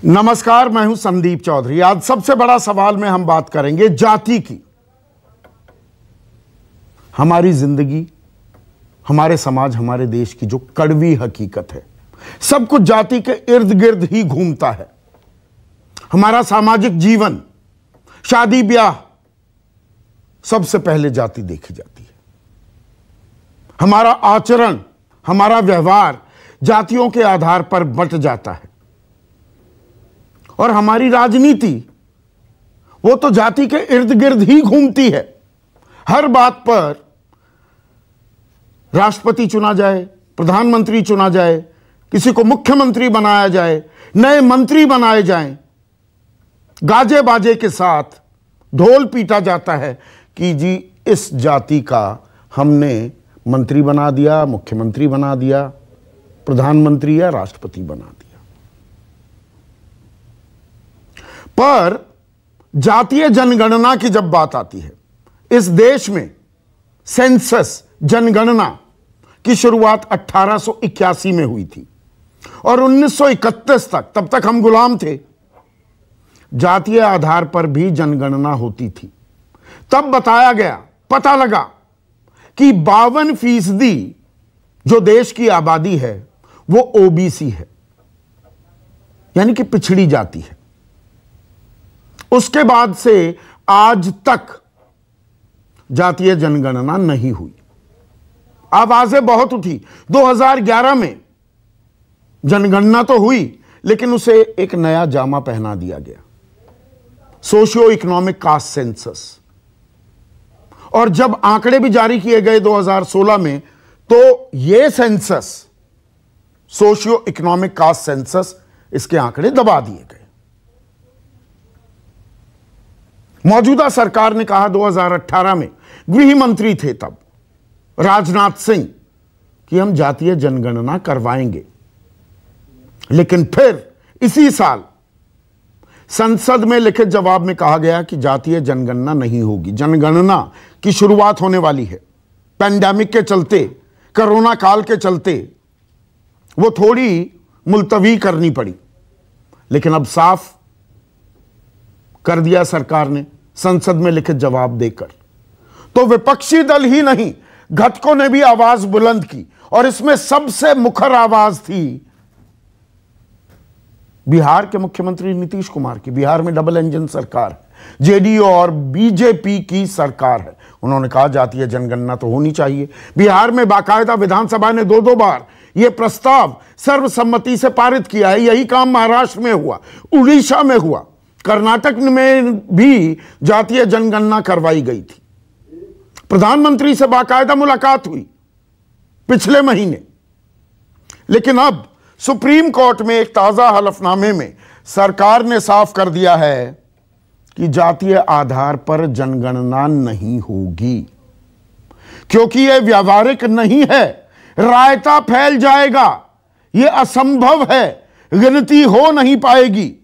नमस्कार, मैं हूं संदीप चौधरी। आज सबसे बड़ा सवाल में हम बात करेंगे जाति की। हमारी जिंदगी, हमारे समाज, हमारे देश की जो कड़वी हकीकत है, सब कुछ जाति के इर्द गिर्द ही घूमता है। हमारा सामाजिक जीवन, शादी ब्याह, सबसे पहले जाति देखी जाती है। हमारा आचरण, हमारा व्यवहार जातियों के आधार पर बंट जाता है। और हमारी राजनीति, वो तो जाति के इर्द गिर्द ही घूमती है। हर बात पर राष्ट्रपति चुना जाए, प्रधानमंत्री चुना जाए, किसी को मुख्यमंत्री बनाया जाए, नए मंत्री बनाए जाएं, गाजे बाजे के साथ ढोल पीटा जाता है कि जी इस जाति का हमने मंत्री बना दिया, मुख्यमंत्री बना दिया, प्रधानमंत्री या राष्ट्रपति बना दिया। पर जातीय जनगणना की जब बात आती है, इस देश में सेंसस, जनगणना की शुरुआत 1881 में हुई थी और 1931 तक, तब तक हम गुलाम थे, जातीय आधार पर भी जनगणना होती थी। तब बताया गया, पता लगा कि 52% जो देश की आबादी है वो ओबीसी है, यानी कि पिछड़ी जाति है। उसके बाद से आज तक जातीय जनगणना नहीं हुई। आवाजें बहुत उठी। 2011 में जनगणना तो हुई, लेकिन उसे एक नया जामा पहना दिया गया, सोशियो इकोनॉमिक कास्ट सेंसस। और जब आंकड़े भी जारी किए गए 2016 में, तो यह census, socio economic caste census, इसके आंकड़े दबा दिए गए। मौजूदा सरकार ने कहा 2018 में, गृह मंत्री थे तब राजनाथ सिंह, कि हम जातीय जनगणना करवाएंगे। लेकिन फिर इसी साल संसद में लिखित जवाब में कहा गया कि जातीय जनगणना नहीं होगी। जनगणना की शुरुआत होने वाली है। पैंडेमिक के चलते, कोरोना काल के चलते वो थोड़ी मुलतवी करनी पड़ी, लेकिन अब साफ कर दिया सरकार ने संसद में लिखित जवाब देकर। तो विपक्षी दल ही नहीं, घटकों ने भी आवाज बुलंद की, और इसमें सबसे मुखर आवाज थी बिहार के मुख्यमंत्री नीतीश कुमार की। बिहार में डबल इंजन सरकार है, जेडीयू और बीजेपी की सरकार है। उन्होंने कहा जातीय जनगणना तो होनी चाहिए। बिहार में बाकायदा विधानसभा ने 2-2 बार यह प्रस्ताव सर्वसम्मति से पारित किया है। यही काम महाराष्ट्र में हुआ, उड़ीसा में हुआ, कर्नाटक में भी जातीय जनगणना करवाई गई थी। प्रधानमंत्री से बाकायदा मुलाकात हुई पिछले महीने। लेकिन अब सुप्रीम कोर्ट में एक ताजा हलफनामे में सरकार ने साफ कर दिया है कि जातीय आधार पर जनगणना नहीं होगी, क्योंकि यह व्यावहारिक नहीं है। रायता फैल जाएगा, यह असंभव है, गिनती हो नहीं पाएगी।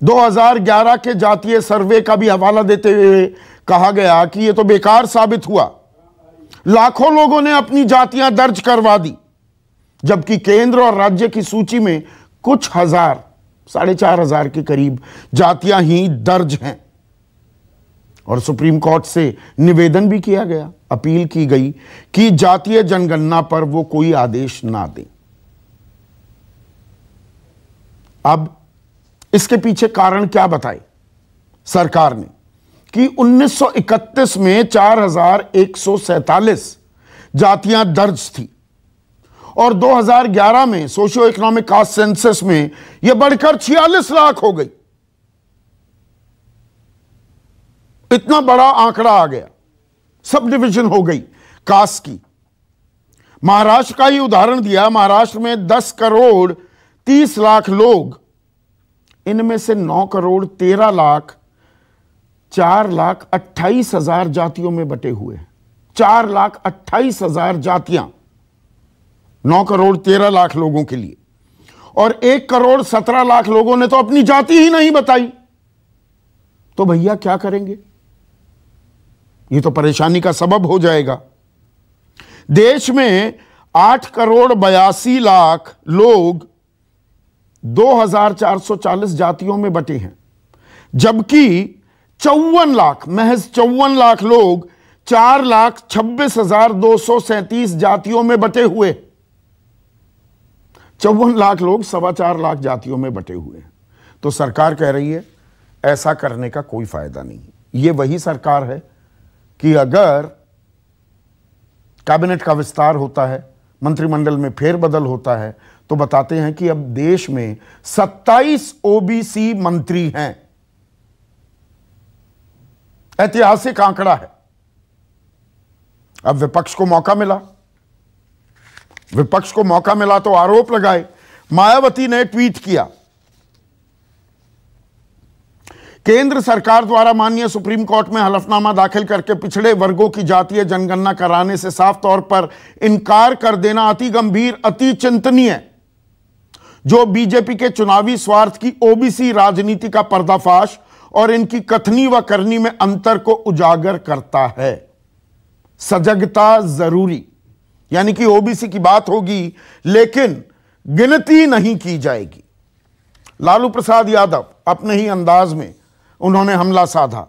2011 के जातीय सर्वे का भी हवाला देते हुए कहा गया कि यह तो बेकार साबित हुआ। लाखों लोगों ने अपनी जातियां दर्ज करवा दी, जबकि केंद्र और राज्य की सूची में कुछ हजार, 4,500 के करीब जातियां ही दर्ज हैं। और सुप्रीम कोर्ट से निवेदन भी किया गया, अपील की गई कि जातीय जनगणना पर वो कोई आदेश ना दें। अब इसके पीछे कारण क्या बताए सरकार ने कि 1931 में 4,147 जातियां दर्ज थी और 2011 में सोशियो इकोनॉमिक कास्ट सेंसस में यह बढ़कर 46 लाख हो गई। इतना बड़ा आंकड़ा आ गया, सब डिवीजन हो गई कास्ट की। महाराष्ट्र का ही उदाहरण दिया। महाराष्ट्र में 10 करोड़ 30 लाख लोग, इनमें से 9 करोड़ 13 लाख 4,28,000 जातियों में बटे हुए हैं। 4,28,000 जातियां 9 करोड़ 13 लाख लोगों के लिए, और 1 करोड़ 17 लाख लोगों ने तो अपनी जाति ही नहीं बताई। तो भैया क्या करेंगे? ये तो परेशानी का सबब हो जाएगा। देश में 8 करोड़ 82 लाख लोग 2440 जातियों में बटे हैं, जबकि 54 लाख, महज 54 लाख लोग 4,26,237 जातियों में बटे हुए। 54 लाख लोग 4.25 लाख जातियों में बटे हुए हैं। तो सरकार कह रही है ऐसा करने का कोई फायदा नहीं। ये वही सरकार है कि अगर कैबिनेट का विस्तार होता है, मंत्रिमंडल में फेरबदल होता है, तो बताते हैं कि अब देश में 27 ओबीसी मंत्री हैं। ऐतिहासिक आंकड़ा है। अब विपक्ष को मौका मिला तो आरोप लगाए। मायावती ने ट्वीट किया, केंद्र सरकार द्वारा माननीय सुप्रीम कोर्ट में हलफनामा दाखिल करके पिछड़े वर्गों की जातीय जनगणना कराने से साफ तौर पर इनकार कर देना अति गंभीर, अति चिंतनीय, जो बीजेपी के चुनावी स्वार्थ की ओबीसी राजनीति का पर्दाफाश और इनकी कथनी व करनी में अंतर को उजागर करता है। सजगता जरूरी, यानी कि ओबीसी की बात होगी लेकिन गिनती नहीं की जाएगी। लालू प्रसाद यादव अपने ही अंदाज में उन्होंने हमला साधा।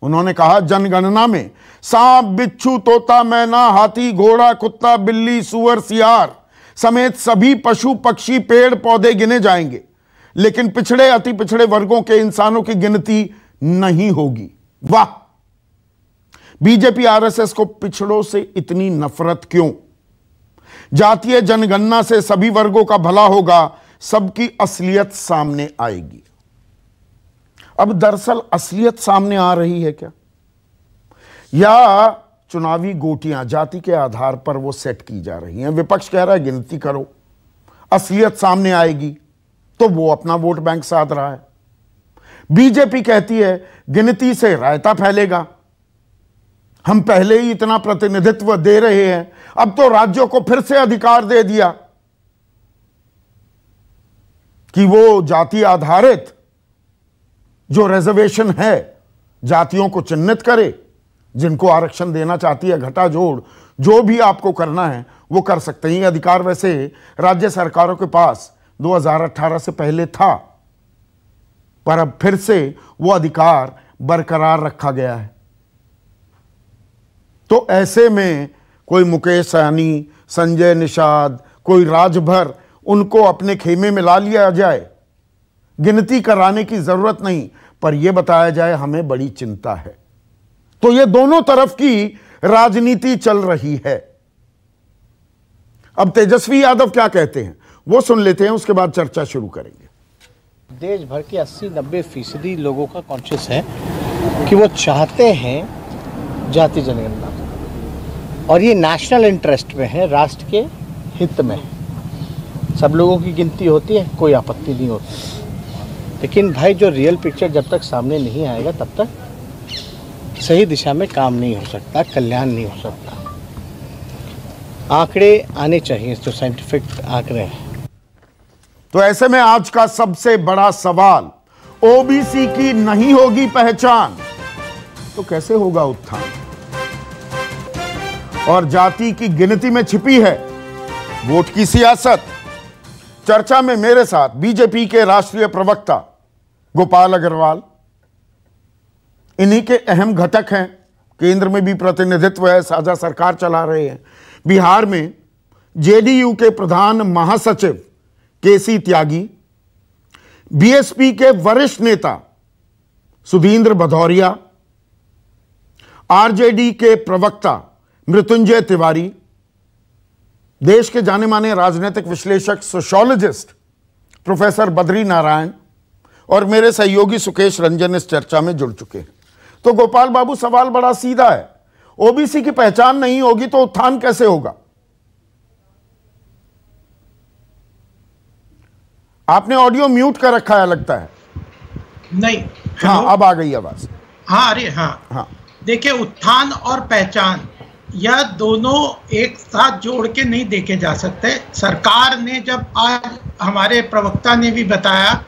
उन्होंने कहा, जनगणना में सांप, बिच्छू, तोता, मैना, हाथी, घोड़ा, कुत्ता, बिल्ली, सुअर, सियार समेत सभी पशु, पक्षी, पेड़ पौधे गिने जाएंगे, लेकिन पिछड़े, अति पिछड़े वर्गों के इंसानों की गिनती नहीं होगी। वाह, बीजेपी आरएसएस को पिछड़ों से इतनी नफरत क्यों? जातीय जनगणना से सभी वर्गों का भला होगा, सबकी असलियत सामने आएगी। अब दरअसल असलियत सामने आ रही है क्या, या चुनावी गोटियां जाति के आधार पर वो सेट की जा रही हैं? विपक्ष कह रहा है गिनती करो, असलियत सामने आएगी, तो वो अपना वोट बैंक साध रहा है। बीजेपी कहती है गिनती से रायता फैलेगा, हम पहले ही इतना प्रतिनिधित्व दे रहे हैं, अब तो राज्यों को फिर से अधिकार दे दिया कि वो जाति आधारित जो रिजर्वेशन है जातियों को चिन्हित करे, जिनको आरक्षण देना चाहती है घटा जोड़ जो भी आपको करना है वो कर सकते हैं। ये अधिकार वैसे राज्य सरकारों के पास 2018 से पहले था, पर अब फिर से वो अधिकार बरकरार रखा गया है। तो ऐसे में कोई मुकेश सहनी, संजय निषाद, कोई राजभर, उनको अपने खेमे में ला लिया जाए, गिनती कराने की जरूरत नहीं, पर यह बताया जाए हमें बड़ी चिंता है। तो ये दोनों तरफ की राजनीति चल रही है। अब तेजस्वी यादव क्या कहते हैं वो सुन लेते हैं, उसके बाद चर्चा शुरू करेंगे। देश भर के 80-90% लोगों का कॉन्शियस है कि वो चाहते हैं जाति जनगणना, और ये नेशनल इंटरेस्ट में है, राष्ट्र के हित में है। सब लोगों की गिनती होती है, कोई आपत्ति नहीं होती, लेकिन भाई जो रियल पिक्चर जब तक सामने नहीं आएगा तब तक सही दिशा में काम नहीं हो सकता, कल्याण नहीं हो सकता। आंकड़े आने चाहिए, जो साइंटिफिक आंकड़े हैं। तो ऐसे में आज का सबसे बड़ा सवाल, ओबीसी की नहीं होगी पहचान तो कैसे होगा उत्थान? और जाति की गिनती में छिपी है वोट की सियासत। चर्चा में मेरे साथ बीजेपी के राष्ट्रीय प्रवक्ता गोपाल अग्रवाल, इन्हीं के अहम घटक हैं, केंद्र में भी प्रतिनिधित्व है, साझा सरकार चला रहे हैं। बिहार में जेडीयू के प्रधान महासचिव केसी त्यागी, बीएसपी के वरिष्ठ नेता सुधींद्र भदौरिया, आरजेडी के प्रवक्ता मृत्युंजय तिवारी, देश के जाने माने राजनीतिक विश्लेषक सोशियोलॉजिस्ट प्रोफेसर बद्री नारायण और मेरे सहयोगी सुकेश रंजन इस चर्चा में जुड़ चुके हैं। तो गोपाल बाबू, सवाल बड़ा सीधा है, ओबीसी की पहचान नहीं होगी तो उत्थान कैसे होगा? आपने ऑडियो म्यूट कर रखा है लगता है। नहीं, हाँ अब आ गई आवाज। हाँ, अरे हाँ, देखिए, उत्थान और पहचान यह दोनों एक साथ जोड़ के नहीं देखे जा सकते। सरकार ने, जब आज हमारे प्रवक्ता ने भी बताया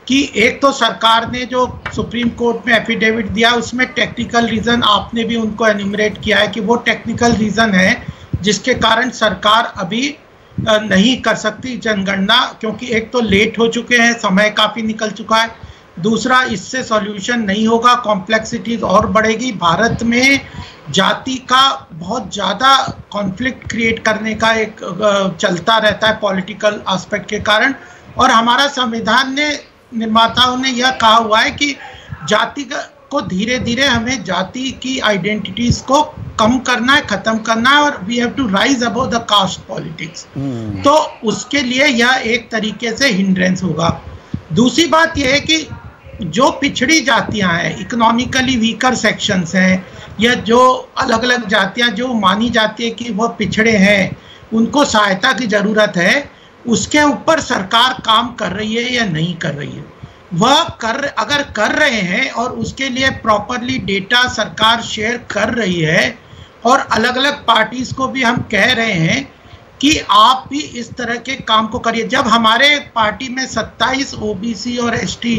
कि एक तो सरकार ने जो सुप्रीम कोर्ट में एफिडेविट दिया उसमें टेक्निकल रीज़न आपने भी उनको एन्यूमरेट किया है कि वो टेक्निकल रीज़न है जिसके कारण सरकार अभी नहीं कर सकती जनगणना, क्योंकि एक तो लेट हो चुके हैं, समय काफी निकल चुका है, दूसरा इससे सॉल्यूशन नहीं होगा, कॉम्प्लेक्सिटीज और बढ़ेगी। भारत में जाति का बहुत ज़्यादा कॉन्फ्लिक्ट क्रिएट करने का एक चलता रहता है पॉलिटिकल एस्पेक्ट के कारण, और हमारा संविधान ने, निर्माताओं ने यह कहा हुआ है कि जाति को धीरे धीरे हमें जाति की आइडेंटिटीज को कम करना है, खत्म करना है, और we have to rise above the caste politics. तो उसके लिए यह एक तरीके से हिंड्रेंस होगा। दूसरी बात यह है कि जो पिछड़ी जातियां हैं, इकोनॉमिकली वीकर सेक्शंस हैं, या जो अलग अलग जातियां जो मानी जाती है कि वह पिछड़े हैं, उनको सहायता की ज़रूरत है, उसके ऊपर सरकार काम कर रही है या नहीं कर रही है। वह अगर कर रहे हैं और उसके लिए प्रॉपरली डेटा सरकार शेयर कर रही है, और अलग अलग पार्टीज को भी हम कह रहे हैं कि आप भी इस तरह के काम को करिए। जब हमारे पार्टी में 27 ओबीसी और एसटी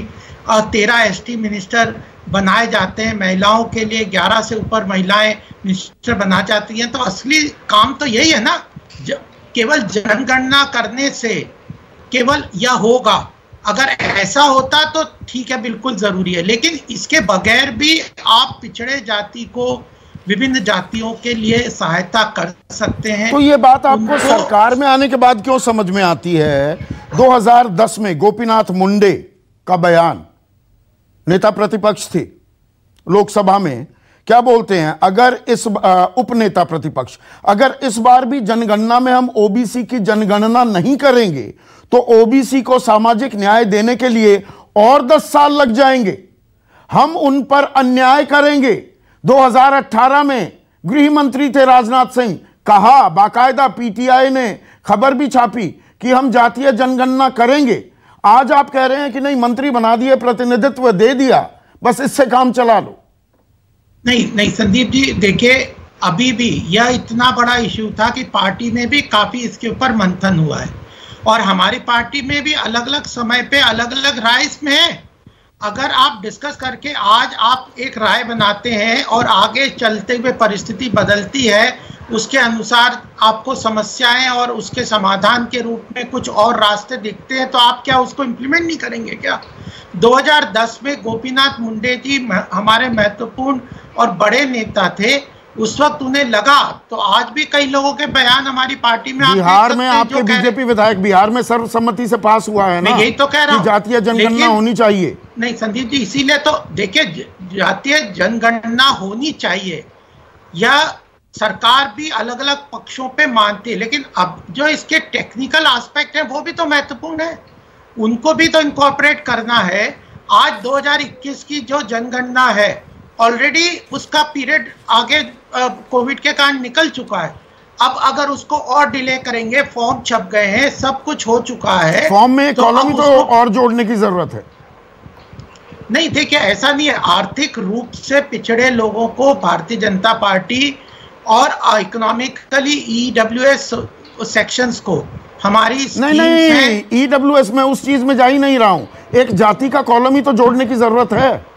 और 13 एसटी मिनिस्टर बनाए जाते हैं, महिलाओं के लिए 11 से ऊपर महिलाएं मिनिस्टर बना जाती हैं, तो असली काम तो यही है ना। केवल जनगणना करने से केवल यह होगा, अगर ऐसा होता तो ठीक है, बिल्कुल जरूरी है, लेकिन इसके बगैर भी आप पिछड़े जाति को, विभिन्न जातियों के लिए सहायता कर सकते हैं। तो ये बात आपको सरकार में आने के बाद क्यों समझ में आती है? 2010 में गोपीनाथ मुंडे का बयान, नेता प्रतिपक्ष थे लोकसभा में, क्या बोलते हैं? अगर इस उपनेता प्रतिपक्ष, अगर इस बार भी जनगणना में हम ओबीसी की जनगणना नहीं करेंगे तो ओबीसी को सामाजिक न्याय देने के लिए और 10 साल लग जाएंगे, हम उन पर अन्याय करेंगे। 2018 में गृह मंत्री थे राजनाथ सिंह, कहा, बाकायदा पीटीआई ने खबर भी छापी कि हम जातीय जनगणना करेंगे। आज आप कह रहे हैं कि नहीं, मंत्री बना दिए, प्रतिनिधित्व दे दिया, बस इससे काम चला लो। नहीं संदीप जी, देखिए अभी भी यह इतना बड़ा इश्यू था कि पार्टी में भी काफी इसके ऊपर मंथन हुआ है, और हमारी पार्टी में भी अलग अलग समय पे अलग अलग राय इसमें है। अगर आप डिस्कस करके आज आप एक राय बनाते हैं और आगे चलते हुए परिस्थिति बदलती है, उसके अनुसार आपको समस्याएं और उसके समाधान के रूप में कुछ और रास्ते दिखते हैं, तो आप क्या उसको इम्प्लीमेंट नहीं करेंगे क्या? 2010 में गोपीनाथ मुंडे जी हमारे महत्वपूर्ण और बड़े नेता थे, उस वक्त उन्हें लगा, तो आज भी कई लोगों के बयान हमारी पार्टी में, बिहार में आपके बीजेपी विधायक बिहार में सर्वसम्मति से पास हुआ है ना, यही तो कह रहा हूं, जातीय जनगणना होनी चाहिए। नहीं संदीप जी, इसीलिए तो देखिए जातीय जनगणना होनी चाहिए, यह सरकार भी अलग अलग पक्षों पे मानती है, लेकिन अब जो इसके टेक्निकल एस्पेक्ट है वो भी तो महत्वपूर्ण है, उनको भी तो इनकॉर्पोरेट करना है। आज 2021 की जो जनगणना है, ऑलरेडी उसका पीरियड आगे कोविड के कारण निकल चुका है। अब अगर उसको और डिले करेंगे, फॉर्म छप गए हैं, सब कुछ हो चुका है, फॉर्म में कॉलम तो और जोड़ने की जरूरत है। नहीं देखिए, ऐसा नहीं है, आर्थिक रूप से पिछड़े लोगों को भारतीय जनता पार्टी और इकोनॉमिकली ईडब्ल्यूएस सेक्शंस को हमारी नहीं ईडब्ल्यूएस में उस चीज में जा ही नहीं रहा हूं, एक जाति का कॉलम ही तो जोड़ने की जरूरत है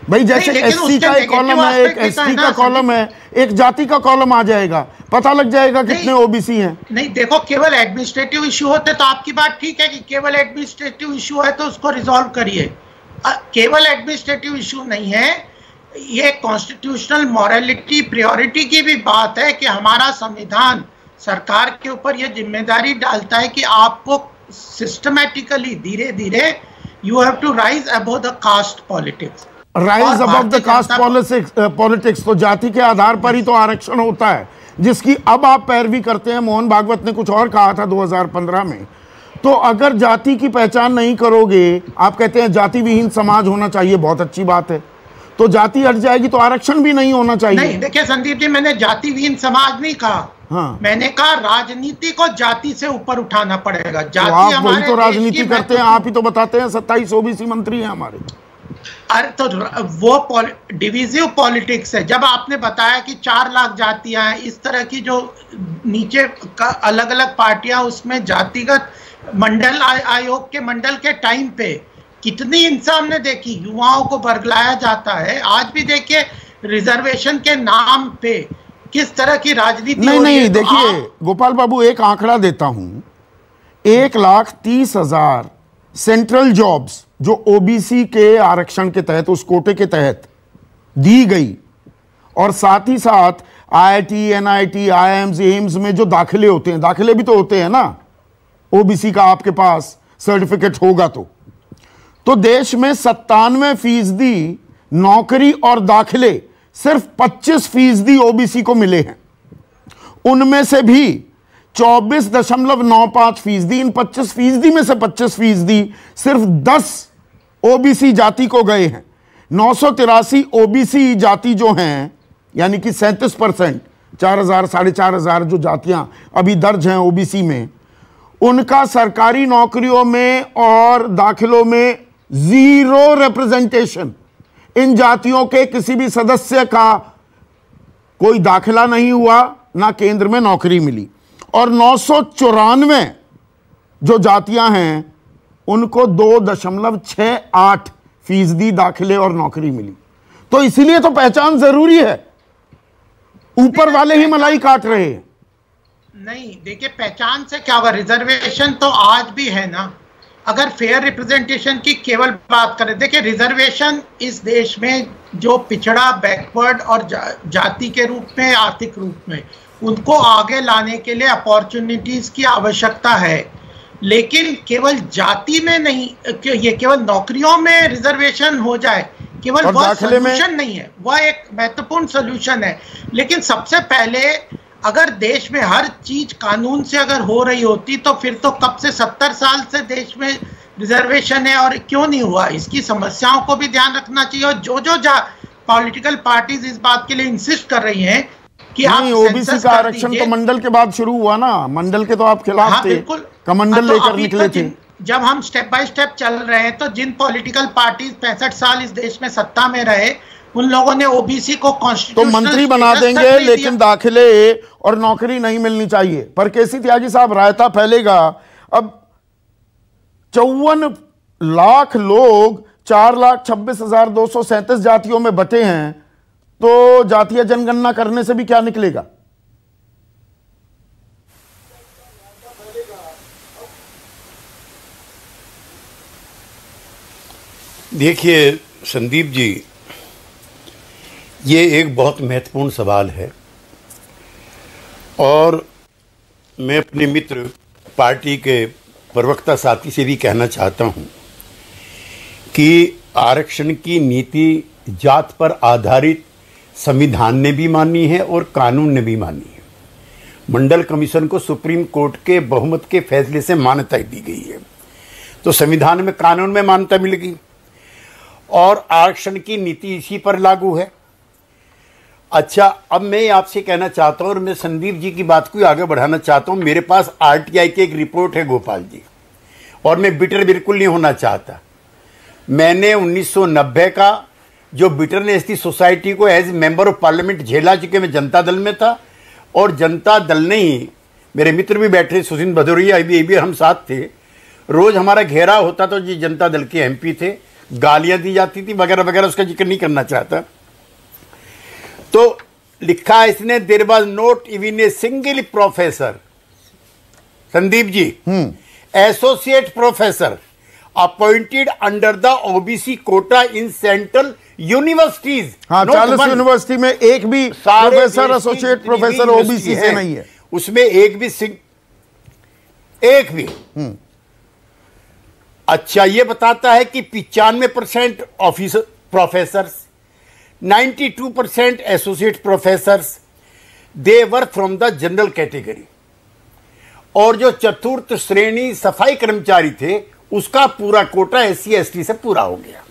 भाई। जैसे एससी का एक कॉलम है, एक एसटी का कॉलम है, एक जाति का कॉलम आ जाएगा, पता लग जाएगा कितने ओबीसी हैं। नहीं देखो, केवल एडमिनिस्ट्रेटिव इश्यू होते तो आपकी बात ठीक है कि केवल एडमिनिस्ट्रेटिव इश्यू है तो उसको रिजॉल्व करिए। केवल एडमिनिस्ट्रेटिव इश्यू नहीं है, ये कॉन्स्टिट्यूशनल मॉरलिटी प्रायोरिटी की भी बात है कि हमारा संविधान सरकार के ऊपर यह जिम्मेदारी डालता है कि आपको सिस्टमैटिकली धीरे धीरे you have to rise above the caste politics. Rise above the caste politics तो जाति के आधार पर ही तो आरक्षण होता है, जिसकी अब आप पैरवी करते हैं। मोहन भागवत ने कुछ और कहा था 2015 में। तो अगर जाति की पहचान नहीं करोगे, आप कहते हैं जाति विहीन समाज होना चाहिए, बहुत अच्छी बात है, तो जाति हट जाएगी तो आरक्षण भी नहीं होना चाहिए। नहीं देखिए संदीप जी, मैंने जाति विहीन समाज नहीं कहा। हाँ। मैंने कहा राजनीति को जाति से ऊपर उठाना पड़ेगा। जाति तो आप वही तो राजनीति करते हैं, आप ही तो बताते हैं 27 ओबीसी मंत्री हैं हमारे। अरे तो वो डिविजिव पॉलिटिक्स है। जब आपने बताया कि 4 लाख जातियां हैं, इस तरह की जो नीचे अलग अलग पार्टियां, उसमें जातिगत मंडल आयोग के मंडल के टाइम पे कितनी हिंसा हमने देखी, युवाओं को बरगलाया जाता है। आज भी देखिए रिजर्वेशन के नाम पे किस तरह की राजनीति नहीं हो रही नहीं, है। तो देखिए गोपाल बाबू, एक आंकड़ा देता हूं, 1,30,000 सेंट्रल जॉब्स जो ओबीसी के आरक्षण के तहत, उस कोटे के तहत दी गई, और साथ ही साथ आईआईटी, एनआईटी, आईआईएम्स, एम्स में जो दाखिले होते हैं, दाखिले भी तो होते हैं ना ओबीसी का, आपके पास सर्टिफिकेट होगा तो देश में 97% नौकरी और दाखिले सिर्फ 25% ओबीसी को मिले हैं। उनमें से भी 24.95%, इन 25% में से 25% सिर्फ 10 ओबीसी जाति को गए हैं। 983 ओबीसी जाति जो हैं, यानी कि 37%, 4,000 साढ़े 4,000 जो जातियां अभी दर्ज हैं ओबीसी में, उनका सरकारी नौकरियों में और दाखिलों में 0 रिप्रेजेंटेशन। इन जातियों के किसी भी सदस्य का कोई दाखिला नहीं हुआ, ना केंद्र में नौकरी मिली। और 994 जो जातियां हैं उनको 2.68% दाखिले और नौकरी मिली। तो इसीलिए तो पहचान जरूरी है, ऊपर वाले ही मलाई काट रहे हैं। नहीं, देखिए पहचान से क्या होगा, रिजर्वेशन तो आज भी है ना। अगर फेयर रिप्रेजेंटेशन की केवल बात करें, देखिए रिजर्वेशन इस देश में जो पिछड़ा, बैकवर्ड और जाति के रूप में, आर्थिक रूप में, उनको आगे लाने के लिए अपॉर्चुनिटीज की आवश्यकता है। लेकिन केवल जाति में नहीं, ये केवल नौकरियों में रिजर्वेशन हो जाए, केवल वह सोल्यूशन नहीं है, वह एक महत्वपूर्ण सोल्यूशन है। लेकिन सबसे पहले अगर देश में हर चीज कानून से अगर हो रही होती तो फिर तो कब से 70 साल से देश में रिजर्वेशन है और क्यों नहीं हुआ। इसकी समस्याओं को भी ध्यान रखना चाहिए। और जो पॉलिटिकल पार्टीज इस बात के लिए इंसिस्ट कर रही हैं कि आप ओबीसी का आरक्षण तो मंडल के बाद शुरू हुआ ना, मंडल के तो आप खिलाफ थे, बिल्कुल कमंडल लेकर निकले थे। जब हम स्टेप बाय स्टेप चल रहे हैं तो जिन पॉलिटिकल पार्टीज 65 साल इस देश में सत्ता में रहे, उन लोगों ने ओबीसी को कॉन्स्टिट्यूशनल तो मंत्री बना देंगे, लेकिन दाखिले और नौकरी नहीं मिलनी चाहिए। पर केसी त्यागी साहब, रायता फैलेगा। अब 54 लाख लोग 4,26,237 जातियों में बटे हैं, तो जातीय जनगणना करने से भी क्या निकलेगा? देखिए संदीप जी, ये एक बहुत महत्वपूर्ण सवाल है और मैं अपने मित्र पार्टी के प्रवक्ता साथी से भी कहना चाहता हूं कि आरक्षण की नीति जात पर आधारित संविधान ने भी मानी है और कानून ने भी मानी है। मंडल कमीशन को सुप्रीम कोर्ट के बहुमत के फैसले से मान्यता दी गई है, तो संविधान में, कानून में मान्यता मिल गई और आरक्षण की नीति इसी पर लागू है। अच्छा, अब मैं आपसे कहना चाहता हूं और मैं संदीप जी की बात को आगे बढ़ाना चाहता हूं। मेरे पास आरटीआई की एक रिपोर्ट है गोपाल जी, और मैं बिटर बिल्कुल नहीं होना चाहता। मैंने 1990 का जो बिटरनेस सोसाइटी को एज मेंबर ऑफ पार्लियामेंट झेला, चुके मैं जनता दल में था और जनता दल ने ही, मेरे मित्र भी बैठे, सुशील भदौरिया भी हम साथ थे, रोज हमारा घेराव होता तो जी जनता दल के एमपी थे, गालियां दी जाती थी वगैरह वगैरह, उसका जिक्र नहीं करना चाहता। तो लिखा इसने, there was not even a single professor, Sandeep ji, associate professor appointed under the OBC quota in central universities. हाँ, 40 यूनिवर्सिटी में एक भी प्रोफेसर, एसोसिएट प्रोफेसर ओबीसी से नहीं है, उसमें एक भी। अच्छा, ये बताता है कि 95% officer professors, 92% associate professors, they were from the general category. और जो चतुर्थ श्रेणी सफाई कर्मचारी थे, उसका पूरा कोटा एससी एसटी से पूरा हो गया।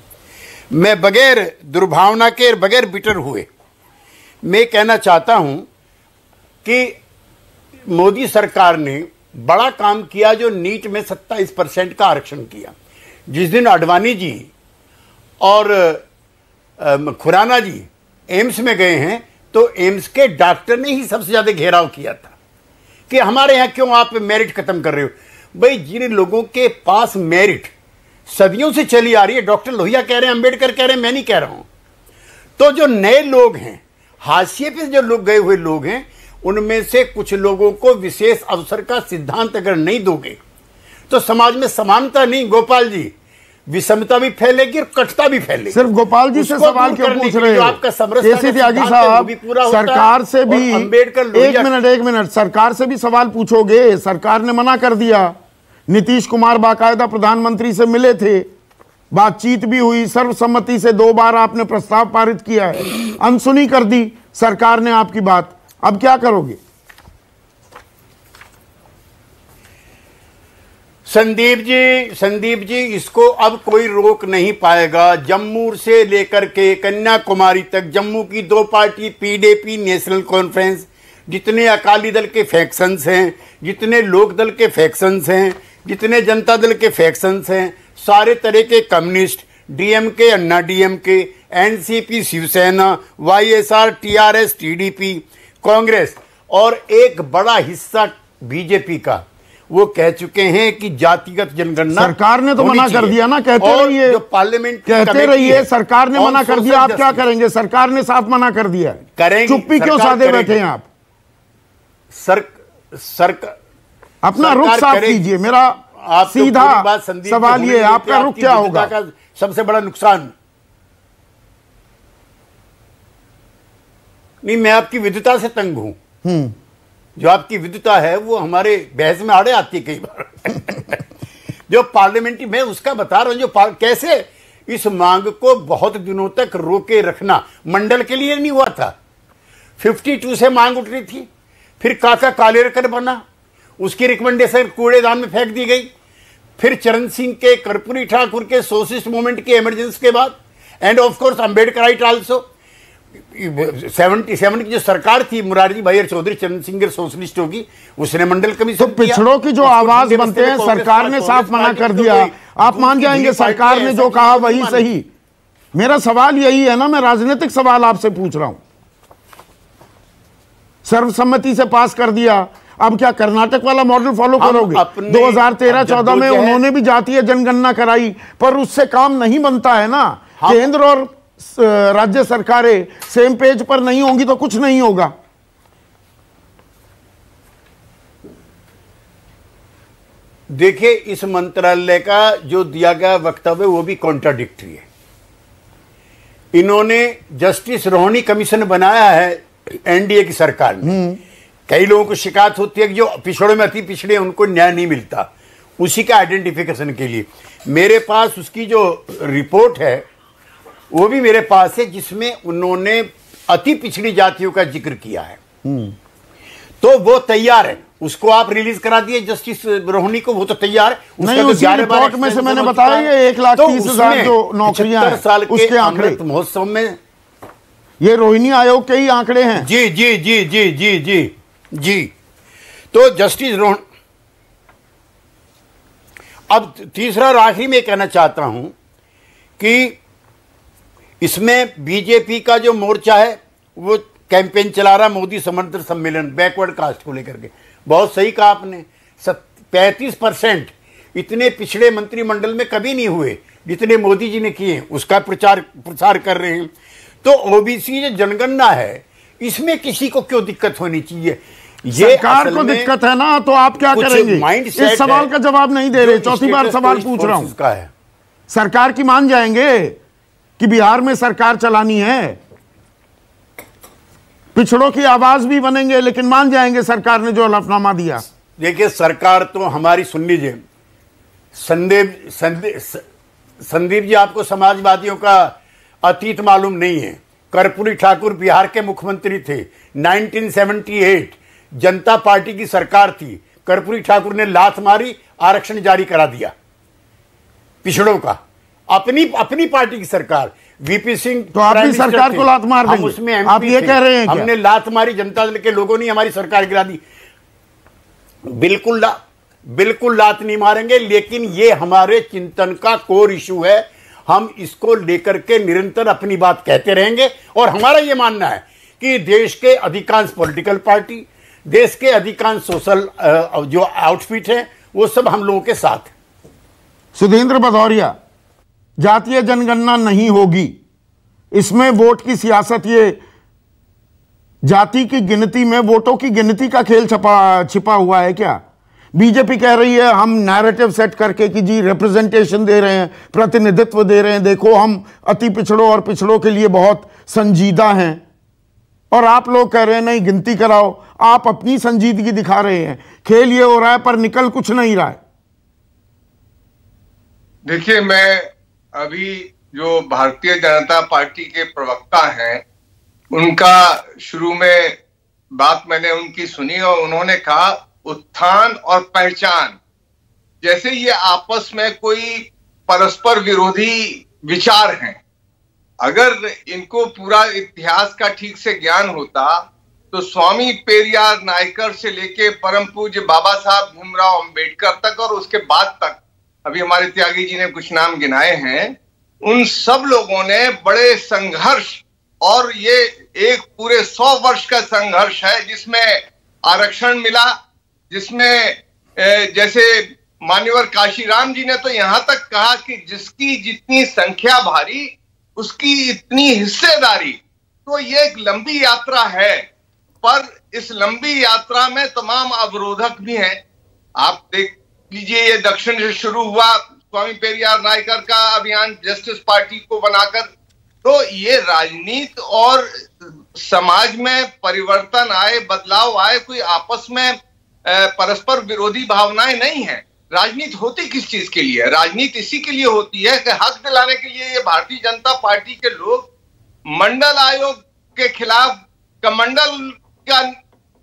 मैं बगैर दुर्भावना के, बगैर बिटर हुए, मैं कहना चाहता हूं कि मोदी सरकार ने बड़ा काम किया जो नीट में 27% का आरक्षण किया। जिस दिन अडवाणी जी और खुराना जी एम्स में गए हैं, तो एम्स के डॉक्टर ने ही सबसे ज्यादा घेराव किया था कि हमारे यहां क्यों आप मेरिट खत्म कर रहे हो। भाई, जिन लोगों के पास मेरिट सदियों से चली आ रही है, डॉक्टर लोहिया कह रहे हैं, अंबेडकर कह रहे हैं, मैं नहीं कह रहा हूं, तो जो नए लोग हैं, हाशिए पे जो लोग गए हुए लोग हैं, उनमें से कुछ लोगों को विशेष अवसर का सिद्धांत अगर नहीं दोगे तो समाज में समानता नहीं गोपाल जी, विषमता भी फैलेगी और कटता भी फैलेगी। सिर्फ गोपाल जी से सवाल क्यों पूछ रहे हो? केसी त्यागी साहब, सरकार से भी एक मिनट सरकार से भी सवाल पूछोगे? सरकार ने मना कर दिया। नीतीश कुमार बाकायदा प्रधानमंत्री से मिले थे, बातचीत भी हुई, सर्वसम्मति से 2 बार आपने प्रस्ताव पारित किया है, अनसुनी कर दी सरकार ने आपकी बात। अब क्या करोगे? संदीप जी इसको अब कोई रोक नहीं पाएगा। जम्मू से लेकर के कन्याकुमारी तक जम्मू की 2 पार्टी पीडीपी नेशनल कॉन्फ्रेंस, जितने अकाली दल के फैक्शंस हैं, जितने लोक दल के फैक्शंस हैं, जितने जनता दल के फैक्शंस हैं, सारे तरह के communist, DMK, Anna DMK, NCP, Shivsena, YSR, TRS, TDP, Congress और एक बड़ा हिस्सा बीजेपी का, वो कह चुके हैं कि जातिगत जनगणना सरकार ने तो मना कर दिया ना। कहते रहिए, जो पार्लियामेंट कहते रहिए सरकार ने मना कर दिया, आप क्या करेंगे? सरकार ने साफ मना कर दिया, करेंगे। चुप्पी क्यों साधे बैठे हैं आप? सरकार अपना रुख साफ कीजिए। मेरा सीधा सवाल ये, आपका रुख क्या होगा? सबसे बड़ा नुकसान नहीं, मैं आपकी विद्वता से तंग हूं। जो आपकी विद्वता है वो हमारे बहस में आड़े आती है कई बार। जो पार्लियामेंट्री, मैं उसका बता रहा हूं, जो कैसे इस मांग को बहुत दिनों तक रोके रखना मंडल के लिए नहीं हुआ था। 52 से मांग उठ रही थी, फिर काका कालेरकर बना, उसकी रिकमेंडेशन कूड़ेदान में फेंक दी गई, फिर चरण सिंह के, कर्पूरी ठाकुर के सोशलिस्ट मूवमेंट के इमरजेंसी के बाद, end of course Ambedkarite also. 77 की जो सरकार थी, मुरारजी भाई चौधरी, चरण सिंह सोशलिस्ट होगी, उसने मंडल कमीशन। तो पिछड़ों की जो आवाज बनते हैं, सरकार ने साफ मना कर दिया, आप मान जाएंगे सरकार ने जो कहा वही सही? मेरा सवाल यही है ना, मैं राजनीतिक सवाल आपसे पूछ रहा हूं। सर्वसम्मति से पास कर दिया, अब क्या कर्नाटक वाला मॉडल फॉलो करोगे? 2013-14 में उन्होंने भी जातीय जनगणना कराई, पर उससे काम नहीं बनता है ना। केंद्र और राज्य सरकारें सेम पेज पर नहीं होंगी तो कुछ नहीं होगा। देखिए, इस मंत्रालय का जो दिया गया वक्तव्य वो भी कॉन्ट्राडिक्टरी है। इन्होंने जस्टिस रोहिणी कमीशन बनाया है एनडीए की सरकार ने। कई लोगों को शिकायत होती है कि जो पिछड़ों में अति पिछड़े उनको न्याय नहीं मिलता, उसी का आइडेंटिफिकेशन के लिए मेरे पास उसकी जो रिपोर्ट है वो भी मेरे पास है, जिसमें उन्होंने अति पिछड़ी जातियों का जिक्र किया है। तो वो तैयार है, उसको आप रिलीज करा दिए जस्टिस रोहिणी को, वो तो तैयार है। नहीं, उसी रिपोर्ट में से मैंने बताया ये 1,30,000 जो नौकरियां हैं, साल के उसके आंकड़े महोत्सव में ये रोहिणी आयोग के ही आंकड़े हैं। जी जी जी जी जी जी जी। तो जस्टिस रोहिणी, अब तीसरा और आखिरी में कहना चाहता हूं कि इसमें बीजेपी का जो मोर्चा है वो कैंपेन चला रहा, मोदी समर्थन सम्मेलन बैकवर्ड कास्ट को लेकर के। बहुत सही कहा आपने, 35% इतने पिछड़े मंत्रिमंडल में कभी नहीं हुए जितने मोदी जी ने किए, उसका प्रचार कर रहे हैं। तो ओबीसी जो जनगणना है, इसमें किसी को क्यों दिक्कत होनी चाहिए? ये सरकार को दिक्कत है ना, तो आप क्या करेंगे? इस सवाल का जवाब नहीं दे रहे, चौथी बार सवाल पूछ रहा हूं। सरकार की मान जाएंगे कि बिहार में सरकार चलानी है? पिछड़ों की आवाज भी बनेंगे, लेकिन मान जाएंगे सरकार ने जो हलफनामा दिया। देखिए, सरकार तो हमारी, सुन लीजिए संदीप जी, आपको समाजवादियों का अतीत मालूम नहीं है। कर्पूरी ठाकुर बिहार के मुख्यमंत्री थे, 1978 जनता पार्टी की सरकार थी, कर्पूरी ठाकुर ने लात मारी, आरक्षण जारी करा दिया पिछड़ों का। अपनी पार्टी की सरकार, वीपी सिंह तो आपकी सरकार को लात मार देंगे? उसमें आप ये कह रहे हैं क्या? हमने लात मारी, जनता दल के लोगों ने हमारी सरकार गिरा दी। बिल्कुल लात नहीं मारेंगे, लेकिन ये हमारे चिंतन का कोर इशू है। हम इसको लेकर के निरंतर अपनी बात कहते रहेंगे, और हमारा ये मानना है कि देश के अधिकांश पॉलिटिकल पार्टी, देश के अधिकांश सोशल जो आउटफिट है, वो सब हम लोगों के साथ है। सुधींद्र भदौरिया, जातीय जनगणना नहीं होगी, इसमें वोट की सियासत ये जाति की गिनती में वोटों की गिनती का खेल छिपा हुआ है क्या? बीजेपी कह रही है हम नैरेटिव सेट करके कि जी रिप्रेजेंटेशन दे रहे हैं, प्रतिनिधित्व दे रहे हैं, देखो हम अति पिछड़ों और पिछड़ों के लिए बहुत संजीदा हैं, और आप लोग कह रहे हैं नहीं गिनती कराओ। आप अपनी संजीदगी दिखा रहे हैं, खेल ये हो रहा है पर निकल कुछ नहीं रहा है। देखिए, मैं अभी जो भारतीय जनता पार्टी के प्रवक्ता हैं उनका शुरू में बात मैंने उनकी सुनी और उन्होंने कहा उत्थान और पहचान, जैसे ये आपस में कोई परस्पर विरोधी विचार हैं। अगर इनको पूरा इतिहास का ठीक से ज्ञान होता तो स्वामी पेरियार नायकर से लेके परम पूज्य बाबा साहब भीमराव अंबेडकर तक और उसके बाद तक, अभी हमारे त्यागी जी ने कुछ नाम गिनाए हैं, उन सब लोगों ने बड़े संघर्ष, और ये एक पूरे 100 वर्ष का संघर्ष है जिसमें आरक्षण मिला, जिसमें जैसे मान्यवर काशीराम जी ने तो यहां तक कहा कि जिसकी जितनी संख्या भारी उसकी इतनी हिस्सेदारी। तो ये एक लंबी यात्रा है, पर इस लंबी यात्रा में तमाम अवरोधक भी हैं। आप देख लीजिए, ये दक्षिण से शुरू हुआ स्वामी पेरियार नायकर का अभियान जस्टिस पार्टी को बनाकर, तो ये राजनीति और समाज में परिवर्तन आए, बदलाव आए, कोई आपस में परस्पर विरोधी भावनाएं नहीं है। राजनीति होती किस चीज के लिए है? राजनीति इसी के लिए होती है कि हक दिलाने के लिए ये भारतीय जनता पार्टी के लोग मंडल आयोग के खिलाफ कमंडल का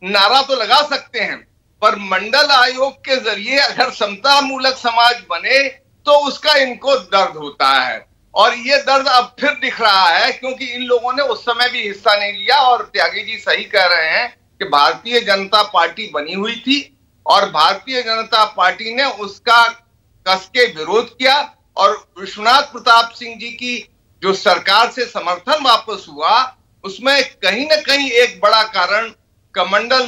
नारा तो लगा सकते हैं, पर मंडल आयोग के जरिए अगर समता मूलक समाज बने तो उसका इनको दर्द होता है, और ये दर्द अब फिर दिख रहा है क्योंकि इन लोगों ने उस समय भी हिस्सा नहीं लिया। और त्यागी जी सही कह रहे हैं कि भारतीय जनता पार्टी बनी हुई थी और भारतीय जनता पार्टी ने उसका कस के विरोध किया, और विश्वनाथ प्रताप सिंह जी की जो सरकार से समर्थन वापस हुआ उसमें कहीं ना कहीं एक बड़ा कारण कमंडल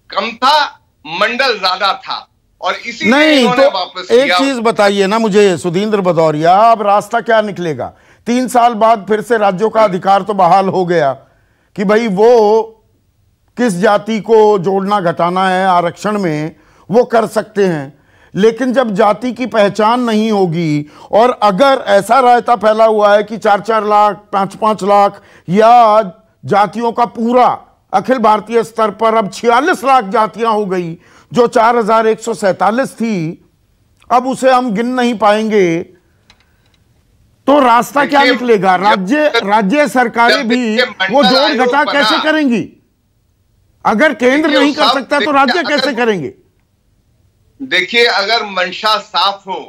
कम था, मंडल ज्यादा था, और इसी नहीं तो वापस एक चीज बताइए ना मुझे सुधींद्र भदौरिया, अब रास्ता क्या निकलेगा? 3 साल बाद फिर से राज्यों का अधिकार तो बहाल हो गया कि भाई वो किस जाति को जोड़ना घटाना है आरक्षण में वो कर सकते हैं, लेकिन जब जाति की पहचान नहीं होगी और अगर ऐसा रायता फैला हुआ है कि 4-4 लाख 5-5 लाख या जातियों का पूरा अखिल भारतीय स्तर पर अब 46 लाख जातियां हो गई, जो 4147 थी अब उसे हम गिन नहीं पाएंगे, तो रास्ता क्या निकलेगा? राज्य सरकारें भी वो जोड़ घटा कैसे करेंगी? अगर केंद्र नहीं कर सकता तो राज्य कैसे करेंगे? देखिए, अगर मंशा साफ हो,